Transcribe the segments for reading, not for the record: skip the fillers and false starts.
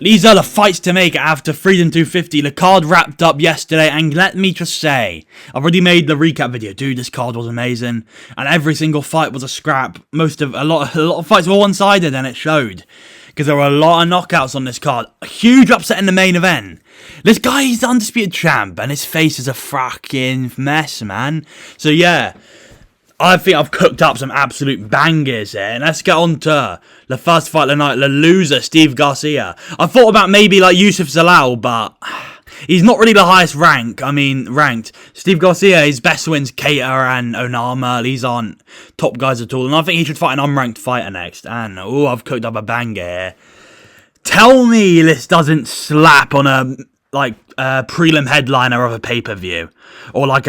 These are the fights to make after Freedom 250. The card wrapped up yesterday, and let me just say, I've already made the recap video. Dude, this card was amazing, and every single fight was a scrap. A lot of fights were one-sided, and it showed, because there were a lot of knockouts on this card. A huge upset in the main event. This guy is the undisputed champ, and his face is a fucking mess, man. So yeah, I think I've cooked up some absolute bangers here. And let's get on to the first fight of the night. The loser, Steve Garcia. I thought about maybe like Yusuf Zalal, but he's not really the highest ranked. Steve Garcia, his best wins Cater and Onama. These aren't top guys at all. And I think he should fight an unranked fighter next. And I've cooked up a banger here. Tell me this doesn't slap on a prelim headliner of a pay-per-view, or I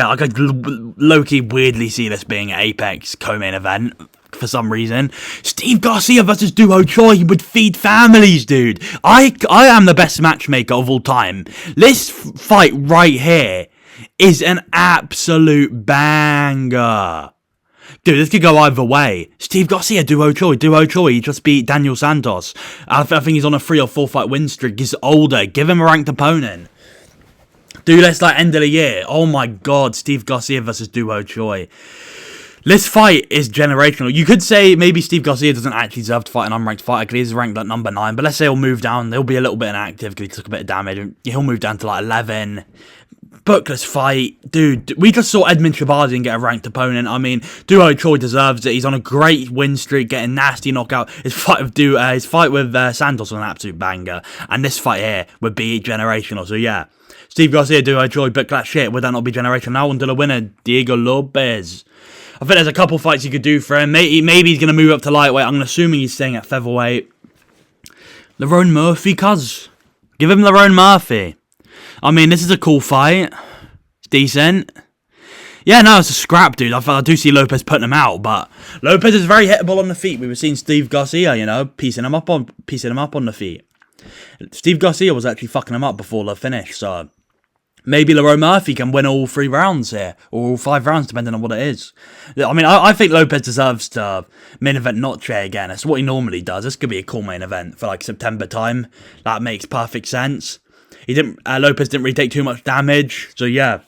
low-key weirdly see this being an Apex co-main event for some reason. Steve Garcia versus Duo Choi would feed families, dude. I am the best matchmaker of all time. This fight right here is an absolute banger. Dude, this could go either way. Steve Garcia, Duo Choi. He just beat Daniel Santos. I think he's on a 3 or 4 fight win streak. He's older. Give him a ranked opponent. Dude, that's like end of the year. Oh my god, Steve Garcia versus Duo Choi. This fight is generational. You could say maybe Steve Garcia doesn't actually deserve to fight an unranked fighter because he's ranked at number 9. But let's say he'll move down. He'll be a little bit inactive because he took a bit of damage. He'll move down to like 11. Bookless fight. Dude, we just saw Edmund Shabazian get a ranked opponent. I mean, Duo Choi deserves it. He's on a great win streak, getting nasty knockout. His fight with Santos was an absolute banger. And this fight here would be generational. So yeah, Steve Garcia, Duo Choi, book that shit. Would that not be generational? Now on to the winner, Diego Lopez. I think there's a couple fights you could do for him. Maybe he's going to move up to lightweight. I'm assuming he's staying at featherweight. Lerone Murphy, cuz. Give him Lerone Murphy. I mean, this is a cool fight. It's decent. Yeah, no, it's a scrap, dude. I do see Lopez putting him out, but Lopez is very hittable on the feet. We were seeing Steve Garcia, piecing him up on the feet. Steve Garcia was actually fucking him up before the finish, so maybe Lerone Murphy can win all 3 rounds here, or all 5 rounds, depending on what it is. I mean, I think Lopez deserves to main event Noche again. That's what he normally does. This could be a cool main event for like September time. That makes perfect sense. Lopez didn't really take too much damage, so yeah.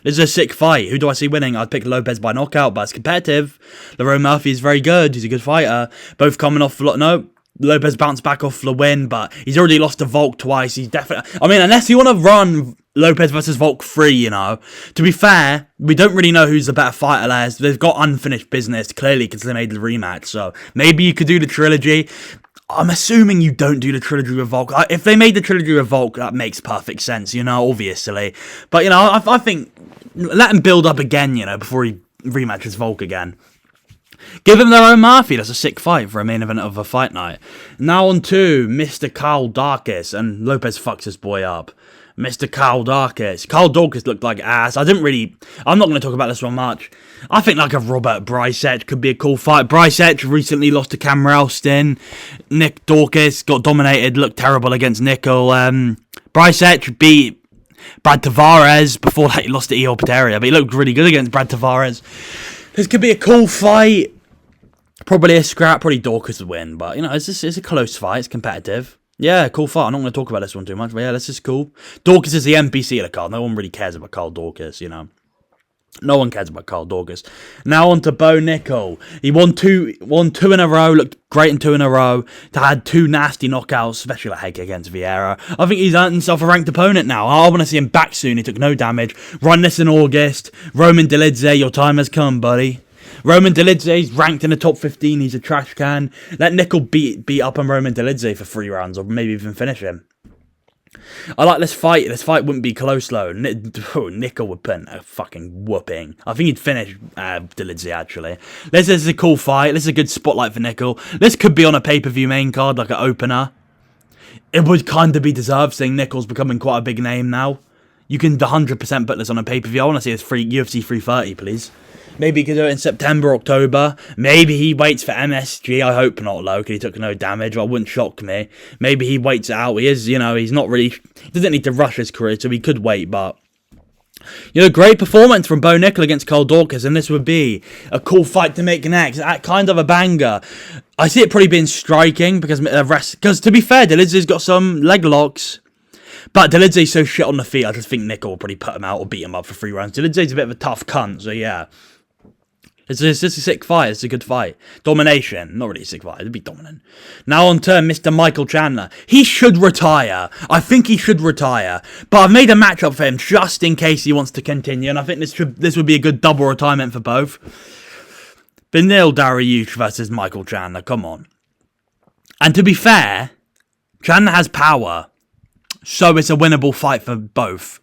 This is a sick fight. Who do I see winning? I'd pick Lopez by knockout, but it's competitive. Lerone Murphy is very good. He's a good fighter. Both coming off... Lopez bounced back off the win, but he's already lost to Volk twice. He's definitely... I mean, unless you want to run Lopez versus Volk 3, To be fair, we don't really know who's the better fighter there. They've got unfinished business, clearly, because they made the rematch. So maybe you could do the trilogy. I'm assuming you don't do the trilogy with Volk. If they made the trilogy with Volk, that makes perfect sense, obviously. But, I think let him build up again, before he rematches Volk again. Give him Lerone Murphy. That's a sick fight for a main event of a fight night. Now on to Mr. Carl Darkis. And Lopez fucks this boy up. Mr. Carl Darkis. Carl Darkis looked like ass. I'm not going to talk about this one much. I think like a Robert Brycek could be a cool fight. Brycek recently lost to Cam Ralston. Nick Darkis got dominated. Looked terrible against Nickel. Brycek beat Brad Tavares. Before that he lost to Eo Pateria. But he looked really good against Brad Tavares. This could be a cool fight. Probably a scrap. Probably Dorcas would win. But, it's a close fight. It's competitive. Yeah, cool fight. I'm not going to talk about this one too much. But yeah, this is cool. Dorcas is the NPC of the card. No one really cares about Carl Dorcas, No one cares about Carl Dorcas. Now on to Bo Nickel. He won two in a row. Looked great in 2 in a row. Had 2 nasty knockouts, especially like Heike against Vieira. I think he's earned himself a ranked opponent now. I want to see him back soon. He took no damage. Run this in August. Roman Dolidze, your time has come, buddy. Roman Dolidze, he's ranked in the top 15. He's a trash can. Let Nickel beat up on Roman Dolidze for 3 rounds, or maybe even finish him. I like this fight. This fight wouldn't be close, though. Nickel would put a fucking whooping. I think he'd finish Dolidze, actually. This is a cool fight. This is a good spotlight for Nickel. This could be on a pay-per-view main card, like an opener. It would kind of be deserved, seeing Nickel's becoming quite a big name now. You can 100% put this on a pay-per-view. I want to see this UFC 330, please. Maybe he could do it in September, October. Maybe he waits for MSG. I hope not, though, because he took no damage. That wouldn't shock me. Maybe he waits it out. He is, he's not really... He doesn't need to rush his career, so he could wait, but... great performance from Bo Nickel against Carl Dorcas, and this would be a cool fight to make next. Kind of a banger. I see it probably being striking because the rest. Because to be fair, Delidze's got some leg locks. But Delidze's so shit on the feet, I just think Nick will probably put him out or beat him up for 3 rounds. Delidze's a bit of a tough cunt, so yeah. It's a sick fight. It's a good fight. Domination. Not really a sick fight. It'd be dominant. Now on turn, Mr. Michael Chandler. He should retire. I think he should retire. But I've made a matchup for him just in case he wants to continue. And I think this would be a good double retirement for both. Benil Dariush versus Michael Chandler. Come on. And to be fair, Chandler has power. So it's a winnable fight for both.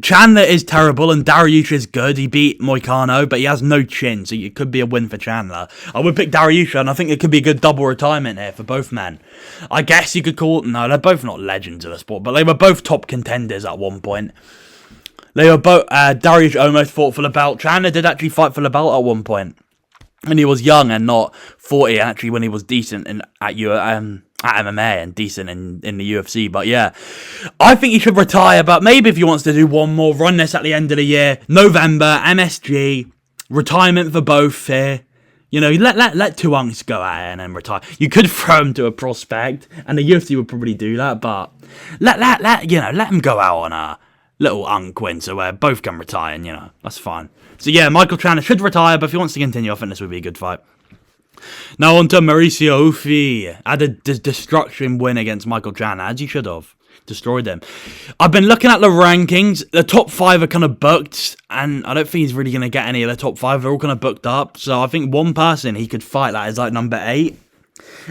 Chandler is terrible and Dariush is good. He beat Moicano, but he has no chin, so it could be a win for Chandler. I would pick Dariush, and I think it could be a good double retirement here for both men. I guess you could call it... No, they're both not legends of the sport, but they were both top contenders at one point. They were both... Dariush almost fought for the belt. Chandler did actually fight for the belt at one point. And he was young and not 40, actually, when he was decent at MMA and decent in the UFC. But yeah, I think he should retire. But maybe if he wants to do one more, run this at the end of the year, November, MSG, retirement for both here. You know, let two unks go at it and then retire. You could throw him to a prospect, and the UFC would probably do that. But let him go out on a little unk win, so where both can retire. And that's fine. So yeah, Michael Chandler should retire, but if he wants to continue, I think this would be a good fight. Now on to Mauricio Hufi. Had a destruction win against Michael Chandler, as he should have. Destroyed him. I've been looking at the rankings. The top 5 are kind of booked, and I don't think he's really going to get any of the top 5. They're all kind of booked up. So I think one person he could fight that is like number 8.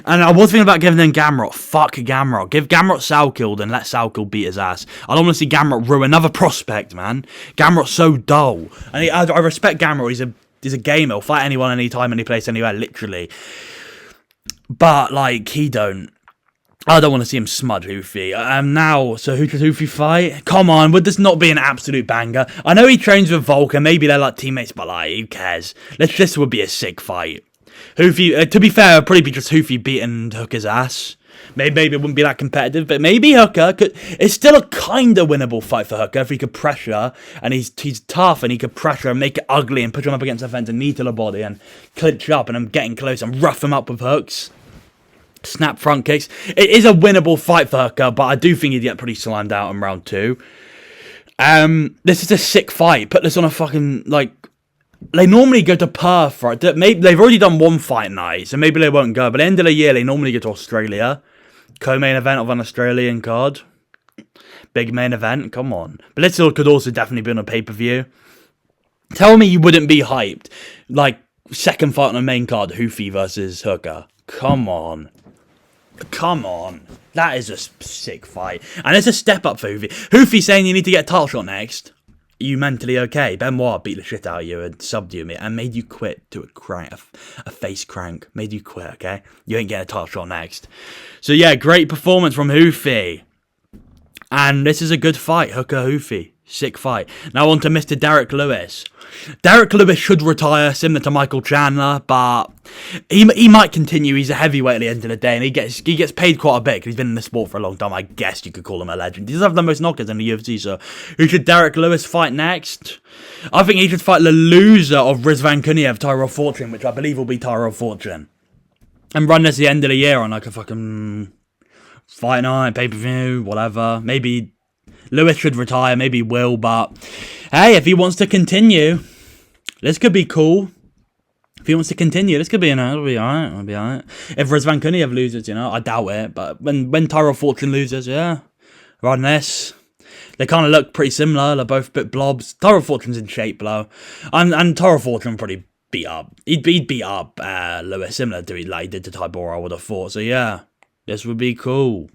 And I was thinking about giving him Gamrot. Fuck Gamrot. Give Gamrot Salkild and let Salkild beat his ass. I don't want to see Gamrot ruin another prospect, man. Gamrot's so dull. And I respect Gamrot. He's a gamer. He'll fight anyone, anytime, any place, anywhere, literally. But, he don't. I don't want to see him smudge Hufi. Now, so who should Hufi fight? Come on, would this not be an absolute banger? I know he trains with Volker. Maybe they're like teammates, but who cares? This would be a sick fight. Hufi, to be fair, it'd probably be just Hufi beating Hooker's ass. Maybe it wouldn't be that competitive, but maybe Hooker could... It's still a kind of winnable fight for Hooker if he could pressure, and he's tough, and he could pressure and make it ugly and push him up against the fence and knee to the body and clinch up and I'm getting close and rough him up with hooks. Snap front kicks. It is a winnable fight for Hooker, but I do think he'd get pretty slimed out in round 2. This is a sick fight. Put this on a fucking, they normally go to Perth, right? Maybe they've already done one fight night, so maybe they won't go. But at the end of the year, they normally go to Australia. Co-main event of an Australian card. Big main event, come on. But this could also definitely be on a pay-per-view. Tell me you wouldn't be hyped. Second fight on the main card, Hufi versus Hooker. Come on. Come on. That is a sick fight. And it's a step up for Hufi. Hufi saying you need to get a title shot next. Are you mentally okay? Benoit beat the shit out of you and subbed you and made you quit to a face crank. Made you quit, okay? You ain't getting a title shot next. So yeah, great performance from Hufi. And this is a good fight, Hooker Hufi. Sick fight. Now on to Mr. Derek Lewis. Derek Lewis should retire, similar to Michael Chandler, but he might continue. He's a heavyweight at the end of the day, and he gets paid quite a bit because he's been in the sport for a long time. I guess you could call him a legend. He does have the most knockouts in the UFC, so who should Derek Lewis fight next? I think he should fight the loser of Rizvan Kuniev, Tyrell Fortune, which I believe will be Tyrell Fortune. And run this at the end of the year on a fucking fight night, pay-per-view, whatever. Maybe Lewis should retire, maybe he will, but hey, if he wants to continue, this could be cool. If he wants to continue, this could be, it'll be alright, it'll be alright. If Rizvan Kuniev loses, I doubt it, but when Tyrell Fortune loses, yeah, run this. They kind of look pretty similar, they're both a bit blobs. Tyrell Fortune's in shape, though, and Tyrell Fortune probably beat up, he'd beat up Lewis, similar to he did to Tybura, I would have thought, so yeah, this would be cool.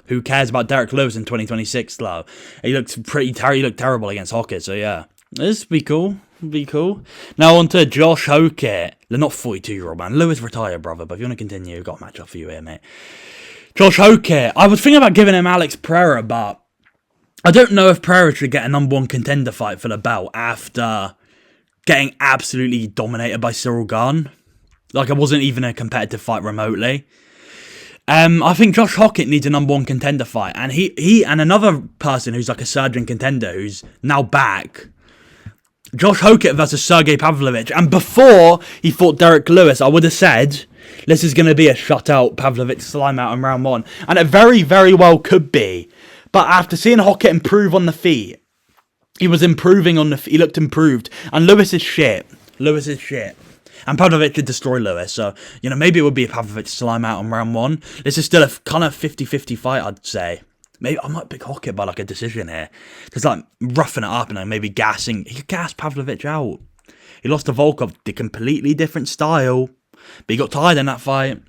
Who cares about Derek Lewis in 2026, though? He looked terrible against Hockett, so yeah. This would be cool. Now on to Josh Hockett. They're not 42-year-old, man. Lewis retired, brother, but if you want to continue, got a match up for you here, mate. Josh Hockett. I was thinking about giving him Alex Pereira, but I don't know if Pereira should get a number 1 contender fight for the belt after getting absolutely dominated by Cyril Gane. It wasn't even a competitive fight remotely. I think Josh Hockett needs a number 1 contender fight, and he and another person who's a surging contender who's now back. Josh Hockett versus Sergey Pavlovich, and before he fought Derek Lewis, I would have said this is going to be a shutout Pavlovich slime out in round 1. And it very, very well could be. But after seeing Hockett improve on the feet, he was improving on the feet. He looked improved. And Lewis is shit. And Pavlovich did destroy Lewis. So, maybe it would be a Pavlovich slime out in round 1. This is still a kind of 50-50 fight, I'd say. Maybe I might pick Hockett by like a decision here. Just like roughing it up and maybe gassing. He could gas Pavlovich out. He lost to Volkov, the completely different style. But he got tired in that fight.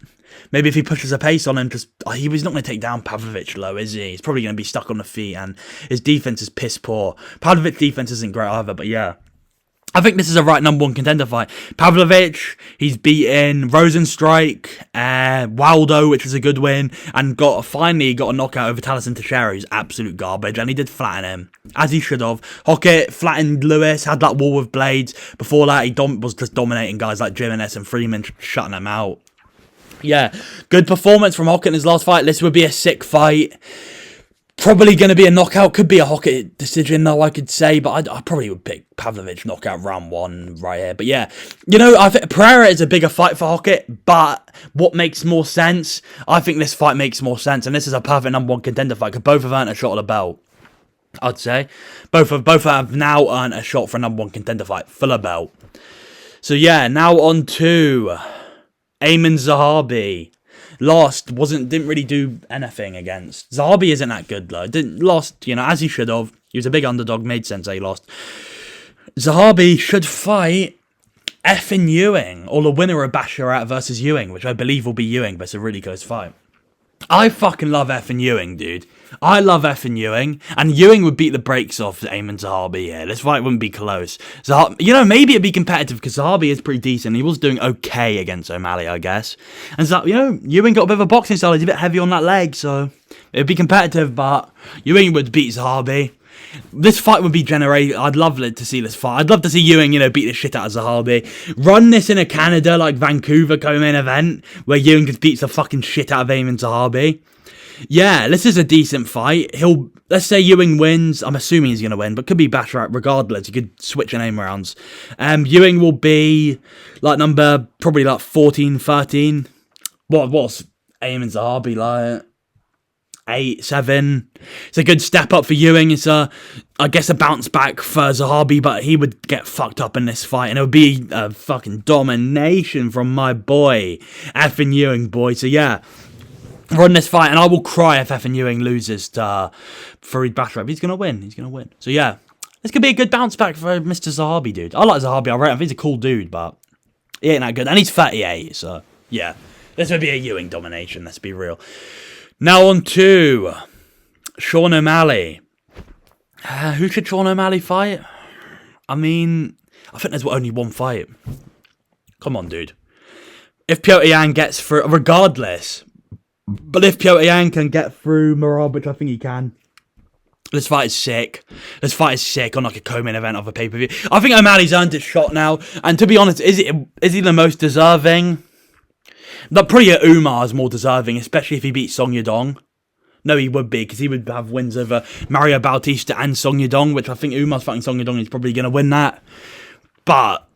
Maybe if he pushes a pace on him, he's not going to take down Pavlovich low, is he? He's probably going to be stuck on the feet, and his defense is piss poor. Pavlovich's defense isn't great either, but yeah. I think this is a right number 1 contender fight. Pavlovich, he's beaten Rosenstrike, Waldo, which was a good win, and finally got a knockout over Taliesin Teixeira, who's absolute garbage, and he did flatten him, as he should have. Hockett flattened Lewis, had that wall with blades. Before that, he was just dominating guys like Jimenez and Freeman, shutting them out. Yeah, good performance from Hockett in his last fight. This would be a sick fight. Probably going to be a knockout. Could be a Hockett decision, though, I could say. But I probably would pick Pavlovich knockout round 1 right here. But yeah, I think Pereira is a bigger fight for Hockett. But what makes more sense? I think this fight makes more sense. And this is a perfect number 1 contender fight. Because both have earned a shot at the belt, I'd say. Both have now earned a shot for a number 1 contender fight for the belt. So yeah, now on to Ayman Zahabi. Didn't really do anything against. Zahabi isn't that good though. Lost, as he should have. He was a big underdog, made sense that he lost. Zahabi should fight effing Ewing, or the winner of Basharat versus Ewing, which I believe will be Ewing, but it's a really close fight. I fucking love effing Ewing, dude. I love effing Ewing, and Ewing would beat the brakes off Ayman Zahabi here. This fight wouldn't be close. Maybe it'd be competitive because Zahabi is pretty decent. He was doing okay against O'Malley, I guess. And Ewing got a bit of a boxing style. He's a bit heavy on that leg, so it'd be competitive, but Ewing would beat Zahabi. This fight would be generated. I'd love to see this fight. I'd love to see Ewing, beat the shit out of Zahabi. Run this in a Canada, like Vancouver co-main event, where Ewing just beats the fucking shit out of Ayman Zahabi. Yeah, this is a decent fight. Let's say Ewing wins. I'm assuming he's going to win, but could be Basharat regardless. You could switch your name around. Ewing will be number probably 14, 13. What's Ayman Zahabi like? 8, 7. It's a good step up for Ewing. It's I guess a bounce back for Zahabi, but he would get fucked up in this fight, and it would be a fucking domination from my boy, effing Ewing, boy. So yeah, run this fight, and I will cry if effing Ewing loses to Farid Basharat. He's gonna win. So yeah, this could be a good bounce back for Mr. Zahabi, dude. I like Zahabi. I rate him. He's a cool dude, but he ain't that good, and he's 38. So yeah, this would be a Ewing domination. Let's be real. Now on to Sean O'Malley. Who should Sean O'Malley fight? I think there's only one fight. Come on, dude. If Piotr Yan gets through, regardless. But if Piotr Yan can get through Merab, which I think he can, this fight is sick. On like a co-main event of a pay-per-view. I think O'Malley's earned his shot now. And to be honest, is he the most deserving? Probably Umar is more deserving, especially if he beats Song Yadong. No, he would be, because he would have wins over Mario Bautista and Song Yadong, which I think Umar's fighting Song Yadong. He's probably going to win that. But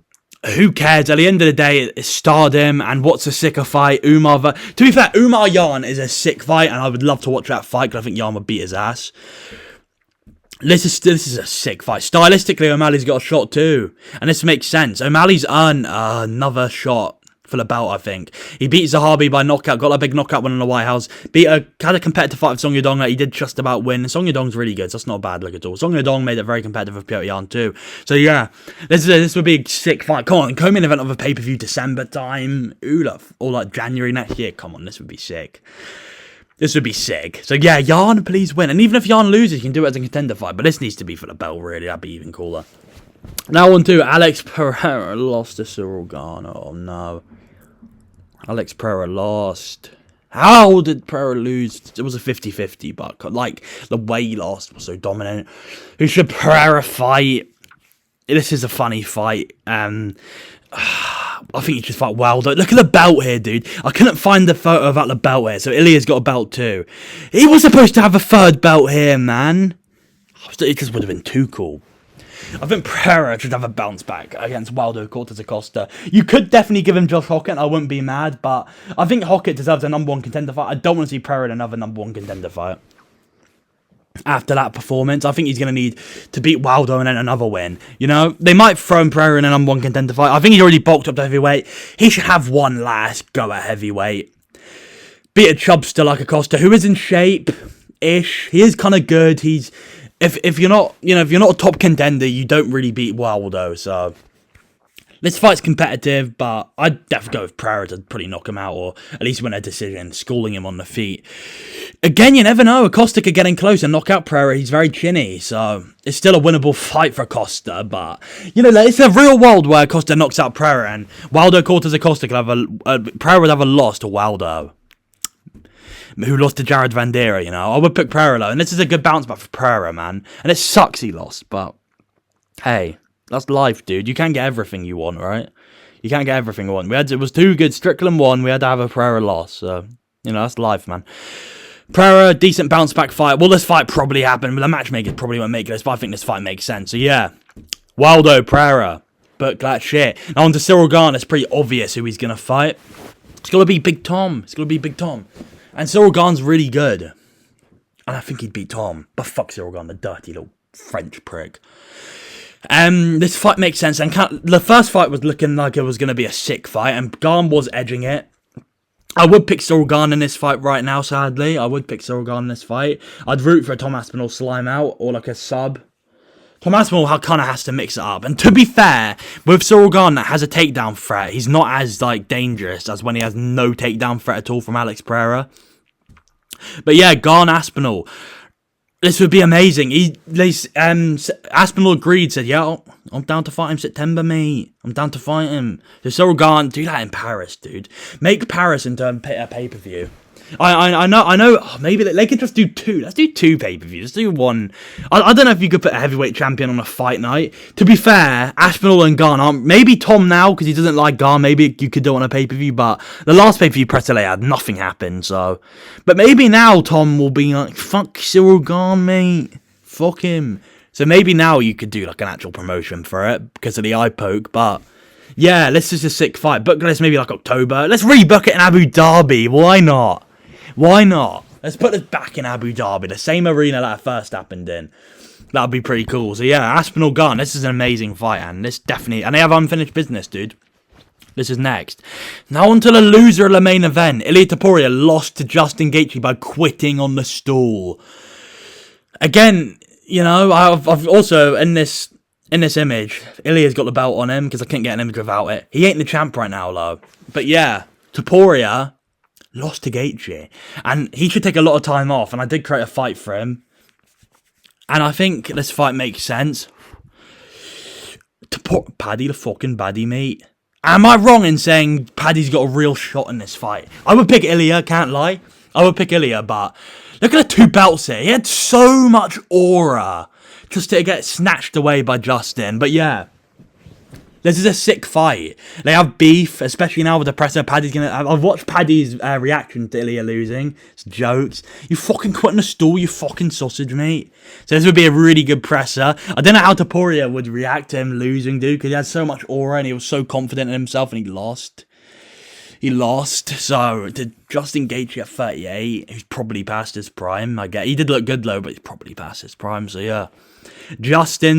who cares? At the end of the day, it's stardom, and what's a sicker fight? To be fair, Umar Yan is a sick fight, and I would love to watch that fight, because I think Yan would beat his ass. This is a sick fight. Stylistically, O'Malley's got a shot too, and this makes sense. O'Malley's earned another shot for the belt, I think. He beat Zahabi by knockout, got a big knockout win in the White House, had a competitive fight with Song Yadong that he did just about win. Song Yadong's really good, so that's not a bad look at all. Song Yadong made it very competitive with Piotr Yan too. So yeah, this would be a sick fight. Come on, co-main event of a pay-per-view December time, or like January next year. Come on, this would be sick. This would be sick. So yeah, Yan, please win. And even if Yan loses, you can do it as a contender fight, but this needs to be for the belt, really. That'd be even cooler. Now on to Alex Pereira lost to Cyril Garner. Oh no. Alex Pereira lost. How did Pereira lose? It was a 50-50, but like the way he lost was so dominant. Who should Pereira fight? This is a funny fight. I think he should fight Wilder. Look at the belt here, dude. I couldn't find the photo about the belt here, so Ilya's got a belt too. He was supposed to have a third belt here, man. It just would have been too cool. I think Pereira should have a bounce back against Waldo Cortez Acosta. You could definitely give him Josh Hockett, I wouldn't be mad, but I think Hockett deserves a #1 contender fight. I don't want to see Pereira in another #1 contender fight. After that performance, I think he's going to need to beat Waldo and then another win. You know, they might throw Pereira in a #1 contender fight. I think he's already bulked up to heavyweight. He should have one last go at heavyweight. Beat a chubster like Acosta, who is in shape-ish. He is kind of good. He's if you're not, if you're not a top contender, you don't really beat Waldo. So this fight's competitive, but I'd definitely go with Pereira to pretty knock him out, or at least win a decision, schooling him on the feet. Again, you never know. Acosta could get in close and knock out Pereira. He's very chinny, so it's still a winnable fight for Acosta. But, it's a real world where Acosta knocks out Pereira, and Waldo Cortez Acosta could have Pereira would have a loss to Waldo, who lost to Jared Vandeira, I would pick Pereira though, and this is a good bounce back for Pereira, man. And it sucks he lost, but hey, that's life, dude. You can't get everything you want, right? You can't get everything you want. It was too good. Strickland won. We had to have a Pereira loss, so that's life, man. Pereira, decent bounce back fight. Well, this fight probably happened, but the matchmakers probably won't make this, but I think this fight makes sense. So yeah, Waldo, Pereira, book that shit. Now on to Cyril Gane. It's pretty obvious who he's gonna fight. It's gonna be Big Tom. And Cyril Gane's really good. And I think he'd beat Tom. But fuck Cyril Gane, the dirty little French prick. This fight makes sense. And the first fight was looking like it was going to be a sick fight. And Gane was edging it. I would pick Cyril Gane in this fight right now, sadly. I would pick Cyril Gane in this fight. I'd root for a Tom Aspinall slime out or like a sub. Tom Aspinall kind of has to mix it up. And to be fair, with Cyril Gane that has a takedown threat, he's not as dangerous as when he has no takedown threat at all from Alex Pereira. But yeah, Gane Aspinall. This would be amazing. Aspinall agreed, said, yeah, I'm down to fight him September, mate. I'm down to fight him. So Cyril Gane, do that in Paris, dude. Make Paris into a pay-per-view. I know. Maybe they could just do two. Let's do two pay-per-views. Let's do one. I don't know if you could put a heavyweight champion on a fight night. To be fair, Aspinall and Gane aren't. Maybe Tom now because he doesn't like Gane. Maybe you could do it on a pay-per-view. But the last pay-per-view Presley had, nothing happened. So, but maybe now Tom will be like, fuck Cyril Gane, mate. Fuck him. So maybe now you could do like an actual promotion for it because of the eye poke. But yeah, this is a sick fight. Book this maybe like October. Let's rebook it in Abu Dhabi. Why not? Why not? Let's put this back in Abu Dhabi, the same arena that it first happened in. That would be pretty cool. So yeah, Aspinall Gane, this is an amazing fight, and this definitely, and they have unfinished business, dude. This is next. Now on to the loser of the main event. Ilia Topuria lost to Justin Gaethje by quitting on the stool. Again, I've also in this image, Ilia's got the belt on him because I couldn't get an image without it. He ain't the champ right now, though. But yeah, Topuria lost to Gaethje, and he should take a lot of time off, and I did create a fight for him, and I think this fight makes sense. Paddy the fucking baddie, mate. Am I wrong in saying Paddy's got a real shot in this fight? I would pick Ilia, can't lie. I would pick Ilia, but look at the two belts here. He had so much aura just to get snatched away by Justin, but yeah. This is a sick fight. They have beef, especially now with the presser. I've watched Paddy's reaction to Ilia losing. It's jokes. You fucking quit on the stool, you fucking sausage, mate. So this would be a really good presser. I don't know how Topuria would react to him losing, dude, because he had so much aura and he was so confident in himself, and he lost. So to Justin Gaethje at 38, who's probably past his prime. I get he did look good though, but he's probably past his prime. So yeah, Justin's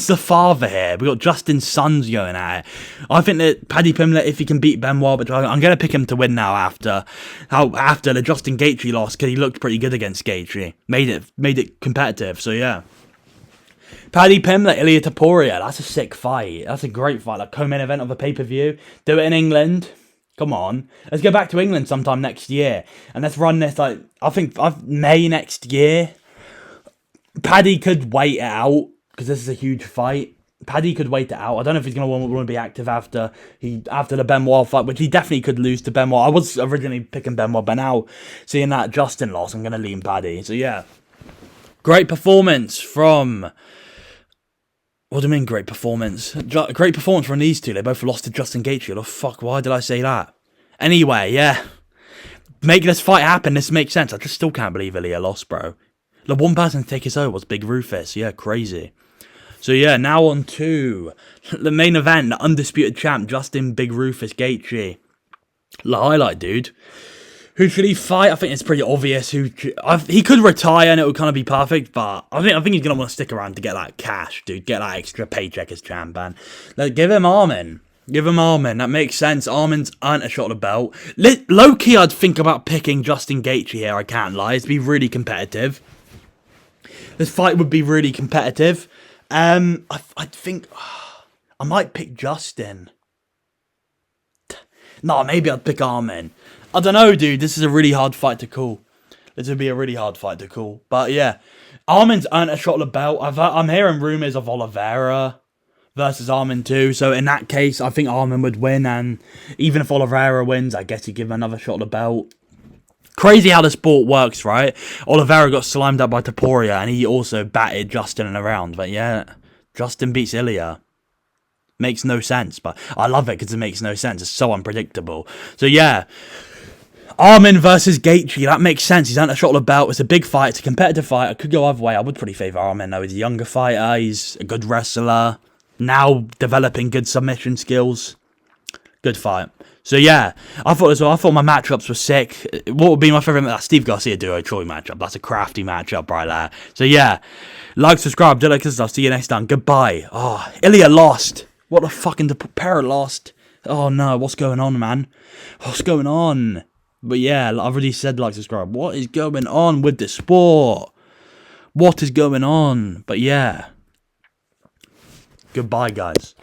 the father here. We got Justin's sons going at it. I think that Paddy Pimblett, if he can beat Benoit, but I'm going to pick him to win now after the Justin Gaethje loss, because he looked pretty good against Gaethje. Made it competitive. So yeah, Paddy Pimblett, Ilia Topuria. That's a sick fight. That's a great fight. Like co-main event of a pay-per-view. Do it in England. Come on, let's go back to England sometime next year, and let's run this I think May next year. Paddy could wait it out, because this is a huge fight. Paddy could wait it out. I don't know if he's going to want to be active after the Benoit fight, which he definitely could lose to Benoit. I was originally picking Benoit, but now seeing that Justin loss, I'm going to lean Paddy. So yeah, great performance from. What do you mean great performance? Great performance from these two. They both lost to Justin Gaethje. Oh fuck, why did I say that? Anyway, yeah, make this fight happen. This makes sense. I just still can't believe Ilia lost, bro. The one person to take his O was Big Rufus. Yeah, crazy. So yeah, now on to the main event, the undisputed champ, Justin Big Rufus Gaethje. The highlight, dude. Who should he fight? I think it's pretty obvious. He could retire and it would kind of be perfect, but I think he's gonna want to stick around to get that cash, dude. Get that extra paycheck as champ, man. Like, give him Armin. Give him Armin. That makes sense. Armin's earned a shot at the belt. Low key, I'd think about picking Justin Gaethje here. I can't lie. It'd be really competitive. This fight would be really competitive. I think I might pick Justin. No, maybe I'd pick Armin. I don't know, dude. This is a really hard fight to call. This would be a really hard fight to call. But yeah, Armin's earned a shot at the belt. I'm hearing rumours of Oliveira versus Armin too. So in that case, I think Armin would win. And even if Oliveira wins, I guess he'd give him another shot at the belt. Crazy how the sport works, right? Oliveira got slimed up by Topuria, and he also batted Justin in a round. But yeah, Justin beats Ilya. Makes no sense, but I love it because it makes no sense. It's so unpredictable. So yeah, Armin versus Gaethje, that makes sense. He's earned a shot at the belt. It's a big fight. It's a competitive fight. It could go either way. I would probably favour Armin, though. He's a younger fighter. He's a good wrestler. Now developing good submission skills. Good fight. So yeah, I thought my matchups were sick. What would be my favourite? That Steve Garcia duo Troy matchup. That's a crafty matchup right there. So yeah, like, subscribe, do like this stuff. See you next time. Goodbye. Oh, Ilya lost. What the fucking Topuria lost? Oh no, what's going on, man? What's going on? But yeah, I've already said like, subscribe. What is going on with the sport? What is going on? But yeah, goodbye, guys.